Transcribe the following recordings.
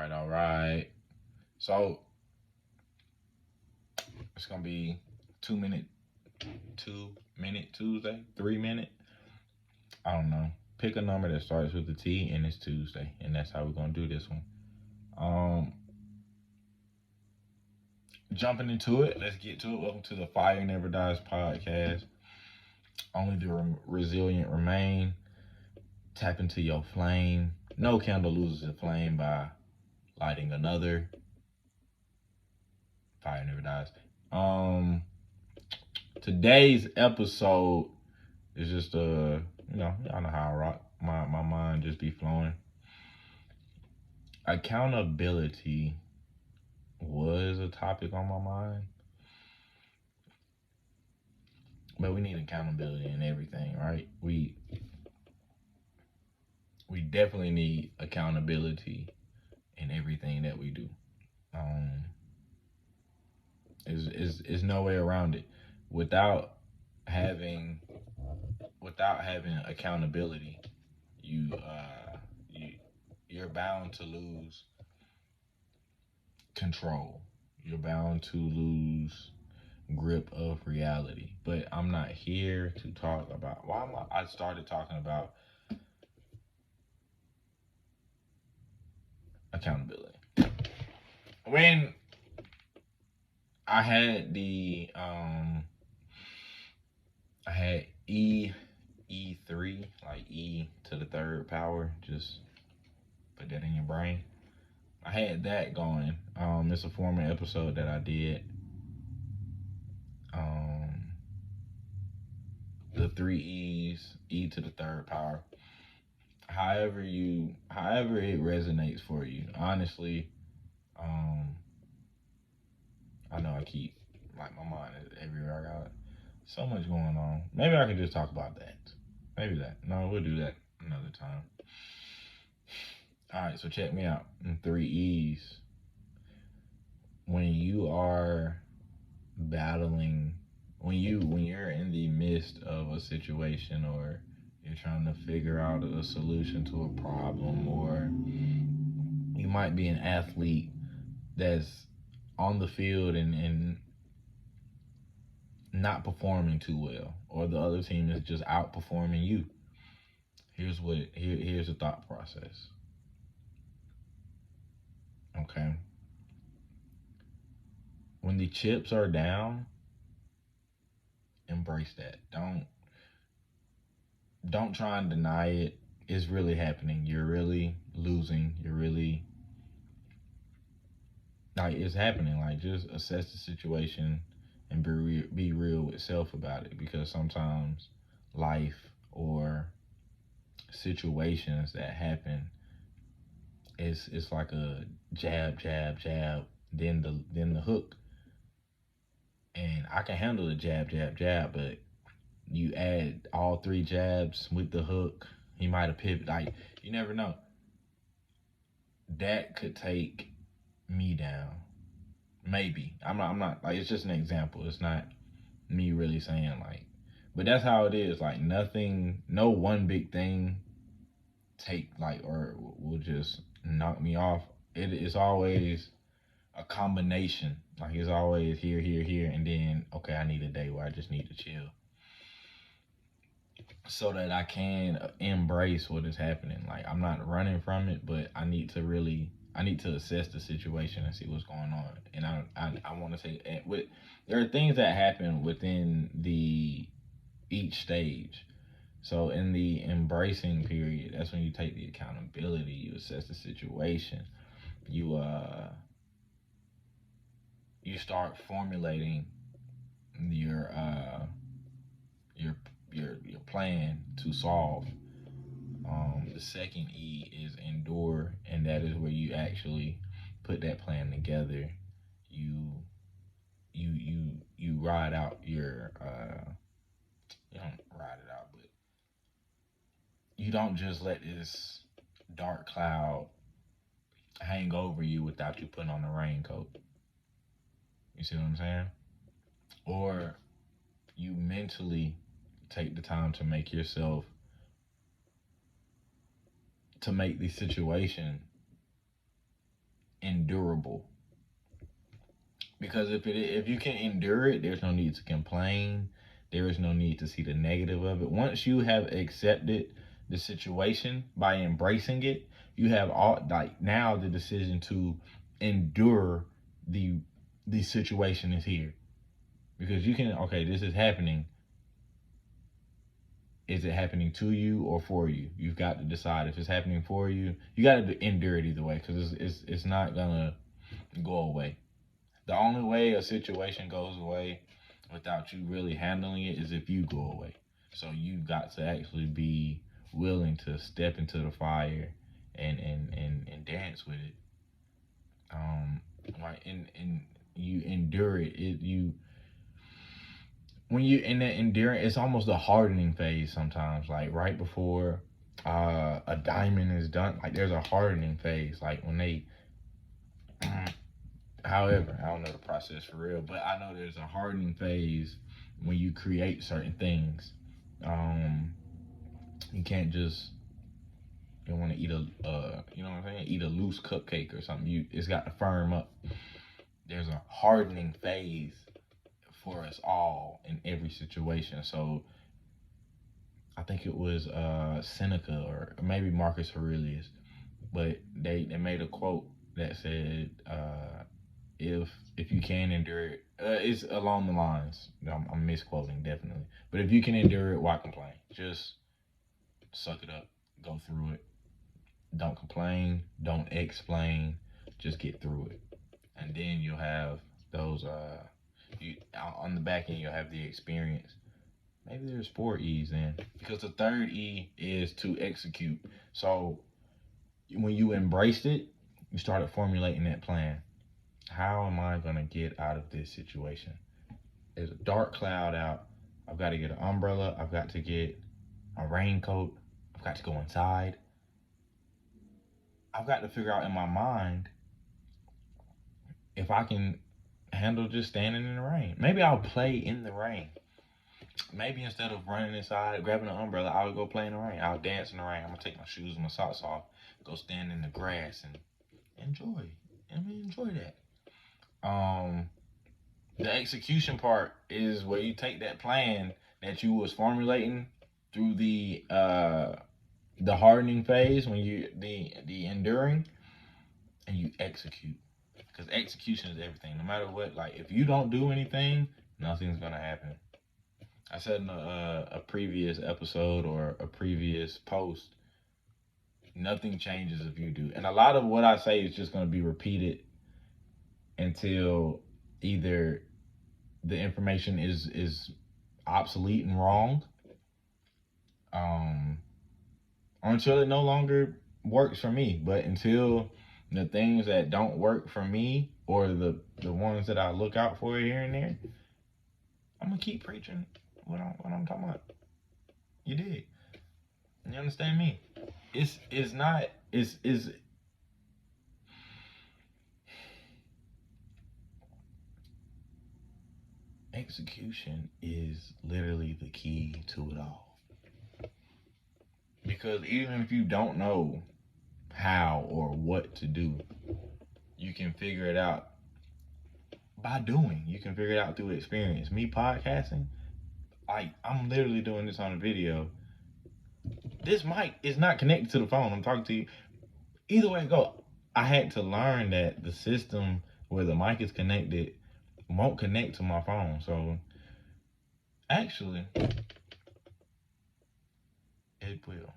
All right. So it's gonna be 2 minute, 2 minute Tuesday, 3 minute. I don't know. Pick a number that starts with the T and it's Tuesday, and that's how we're gonna do this one. Um, Jumping into it, let's get to it. Welcome to the Fire Never Dies podcast. Only the resilient remain. Tap into your flame. No candle loses a flame by lighting another. Fire never dies. Today's episode is just y'all know how I rock. My mind just be flowing. Accountability was a topic on my mind, but we need accountability in everything, right? We definitely need accountability in everything that we do. Um, is no way around it. Without having accountability, you you're bound to lose control. You're bound to lose grip of reality. But I'm not here to talk about. I started talking about accountability when I had I had E3, like E to the third power. Just put that in your brain. I had that going. It's a former episode that I did. Um, the three E's, E to the third power. However it resonates for you. Honestly, um, I know I keep like my mind is everywhere. I got so much going on. Maybe I could just talk about that. Maybe that. No, we'll do that another time. All right, so check me out. In three E's. When you are battling, when you're in the midst of a situation, or you're trying to figure out a solution to a problem, or you might be an athlete that's on the field and not performing too well, or the other team is just outperforming you. Here's the thought process. Okay. When the chips are down, embrace that. Don't try and deny it. It's really happening. You're really losing. You're really like it's happening. Like just assess the situation and be real with self about it, because sometimes life or situations that happen, it's like a jab, jab, jab, then the hook. And I can handle the jab, jab, jab, but you add all three jabs with the hook, he might have pivoted. Like you never know. That could take me down. Maybe. I'm not like, it's just an example. It's not me really saying like, but that's how it is. Like nothing, no one big thing take like or will just knock me off. It's always a combination. Like it's always here, here, here, and then okay, I need a day where I just need to chill, so that I can embrace what is happening. Like I'm not running from it, but I need to assess the situation and see what's going on. And I want to say with there are things that happen within the each stage. So in the embracing period, that's when you take the accountability, you assess the situation, you you start formulating your your your plan to solve. The second E is endure, and that is where you actually put that plan together. You you ride out your you don't ride it out, but you don't just let this dark cloud hang over you without you putting on a raincoat. You see what I'm saying? Or you mentally take the time to make yourself to make the situation endurable. Because if you can endure it, there's no need to complain. There is no need to see the negative of it. Once you have accepted the situation by embracing it, you have all like now the decision to endure the the situation is here. Because you can, okay, this is happening. Is it happening to you or for you? You've got to decide. If it's happening for you, you got to endure it either way, because it's not gonna go away. The only way a situation goes away without you really handling it is if you go away. So you got to actually be willing to step into the fire and dance with it. Right, and you endure it. You when you in that enduring, it's almost a hardening phase sometimes. Like right before a diamond is done, like there's a hardening phase. Like when they however, I don't know the process for real, but I know there's a hardening phase when you create certain things. Um, you can't just you don't want to eat you know what I'm saying, eat a loose cupcake or something. It's got to firm up. There's a hardening phase for us all in every situation. So I think it was Seneca or maybe Marcus Aurelius, but they made a quote that said if you can endure it, it's along the lines. I'm misquoting definitely, but if you can endure it, why complain? Just suck it up, go through it. Don't complain, don't explain, just get through it, and then you'll have those. You on the back end, you'll have the experience. Maybe there's 4 E's then, because the third E is to execute. So when you embraced it, you started formulating that plan. How am I gonna get out of this situation? There's a dark cloud out. I've got to get an umbrella. I've got to get a raincoat. I've got to go inside. I've got to figure out in my mind if I can handle just standing in the rain. Maybe I'll play in the rain. Maybe instead of running inside, grabbing an umbrella, I'll go play in the rain. I'll dance in the rain. I'm gonna take my shoes and my socks off, go stand in the grass and enjoy. Enjoy that. The execution part is where you take that plan that you was formulating through the hardening phase, when you the enduring, and you execute. Because execution is everything. No matter what, like if you don't do anything, nothing's gonna happen. I said in a previous episode or a previous post, nothing changes if you do. And a lot of what I say is just going to be repeated until either the information is obsolete and wrong, or until it no longer works for me. But until the things that don't work for me, or the ones that I look out for here and there, I'm gonna keep preaching what I'm talking about. You did. You understand me? It's not it's execution is literally the key to it all. Because even if you don't know how or what to do, you can figure it out by doing. You can figure it out through experience. Me podcasting, I'm literally doing this on a video. This mic is not connected to the phone. I'm talking to you. Either way it go, I had to learn that the system where the mic is connected won't connect to my phone. So actually, it will.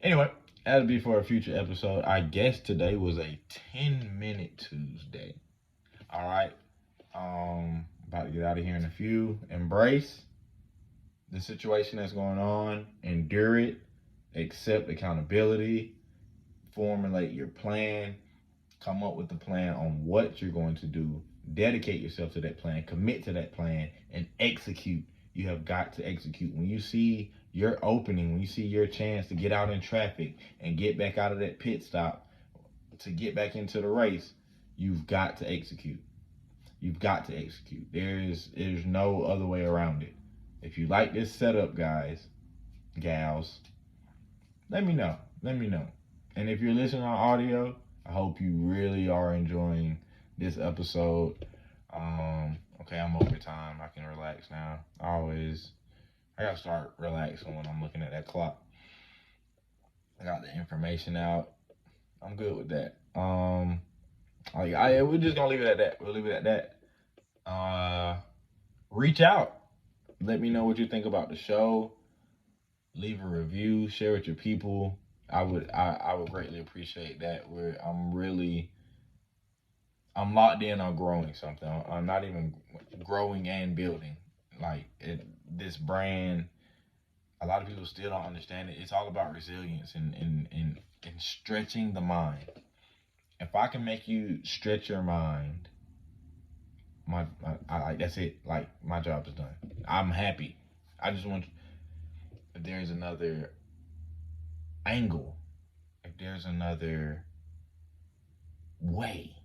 Anyway, that'll be for a future episode. I guess today was a 10-minute Tuesday. All right. About to get out of here in a few. Embrace the situation that's going on. Endure it. Accept accountability. Formulate your plan. Come up with a plan on what you're going to do. Dedicate yourself to that plan. Commit to that plan and execute. You have got to execute. When you see your opening, when you see your chance to get out in traffic and get back out of that pit stop to get back into the race, you've got to execute. You've got to execute. There's no other way around it. If you like this setup, guys, gals, let me know. Let me know. And if you're listening on audio, I hope you really are enjoying this episode. Okay, I'm over time. I can relax now. I gotta start relaxing when I'm looking at that clock. I got the information out. I'm good with that. We're just gonna leave it at that. We'll leave it at that. Reach out. Let me know what you think about the show. Leave a review. Share with your people. I would greatly appreciate that. I'm locked in on growing something. I'm not even growing and building. This brand, a lot of people still don't understand it. It's all about resilience and stretching the mind. If I can make you stretch your mind, that's it. Like, my job is done. I'm happy. I just want, if there's another angle, if there's another way,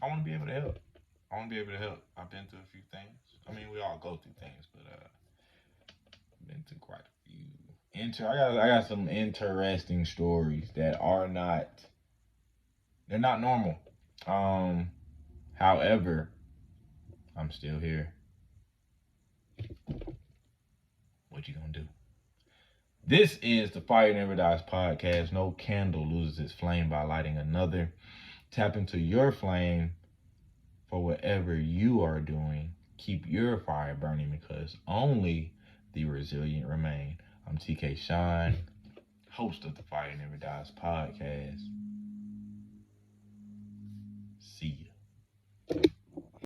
I want to be able to help. I want to be able to help. I've been through a few things. I mean, we all go through things, but I've been through quite a few. I got some interesting stories that are not, they're not normal. However, I'm still here. What you gonna do? This is the Fire Never Dies podcast. No candle loses its flame by lighting another. Tap into your flame for whatever you are doing. Keep your fire burning, because only the resilient remain. I'm TK Shine, host of the Fire Never Dies podcast. See ya.